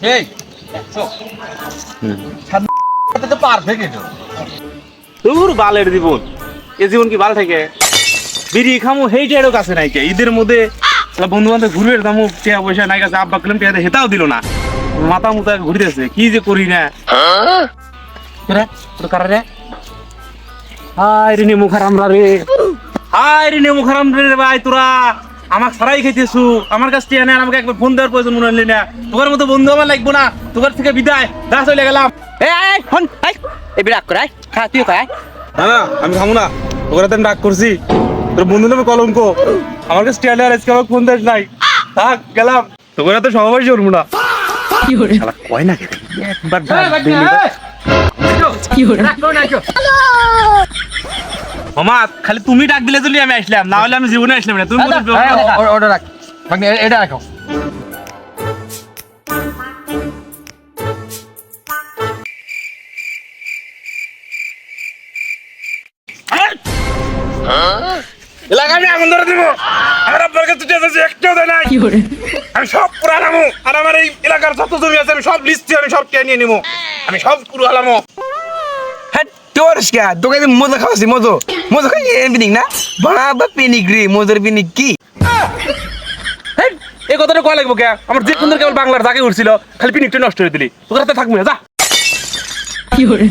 এই তো পারফেক্ট এটা তোর বালের জীবন এ জীবন কি বাল থাকে বিড়ি খামো হেইটারও কাছে নাই কে ঈদের মধ্যে বন্ধু বান্ধব ঘুরে দামো টিয়া পয়সা নাই কাছে আব্বা কিলাম টিয়া হেতাও দিল না মাথা মুতা ঘুরিতেছে কি যে করি না রে তোর কারে হাই রে নেমু খারাম রে হাই রে নেমু খারাম রে ভাই তোরা আমাকে সারাই খাইতেছু আমার কাছ থেকে আমাকে একবার ফোন দেওয়ার প্রয়োজন মনে হলি না তোর মতো বন্ধু আমার লাগবো না তোর থেকে বিদায় দা চলে গেলাম এই ফোন এই বিরাট করে খা তুই খায় না আমি খামু না তোর হাতে ডাক করছি তোর বন্ধু নামে কলঙ্ক আমার কাছে টিয়া আর আজকে আমাকে ফোন দেয় নাই থাক গেলাম তোর হাতে সবাই করবো না কি হরে শালা কয় না কেন একবার কি হরে মামা খালি তুমি ডাক দিলে জন্য আমি আসলাম না হলে আমি জীবনে আসলাম না তুমি অর্ডার রাখ ভাগ্নে এটা রাখো এলাকা আমি আগুন ধরে দিব আমার আপনার কাছে টিয়া আছে একটাও দেয় নাই কি হরে আমি সব পুরো আলামো আর আমার এই এলাকার যত জমি আছে আমি সব লিস্ট আমি সব কে নিয়ে নিবো আমি সব পুরো আলামো হ্যাঁ তোর কে তোকে মজা খাওয়াছি মজা খাই এমনি না বাবা পেনিগ্রি মজার পেনিক কি এই কথাটা কয় লাগবো কে আমার যে সুন্দর কেবল বাংলার জাগে উঠছিল খালি পিনিকটা নষ্ট করে দিলি তোর হাতে থাকবো না যা কি হরে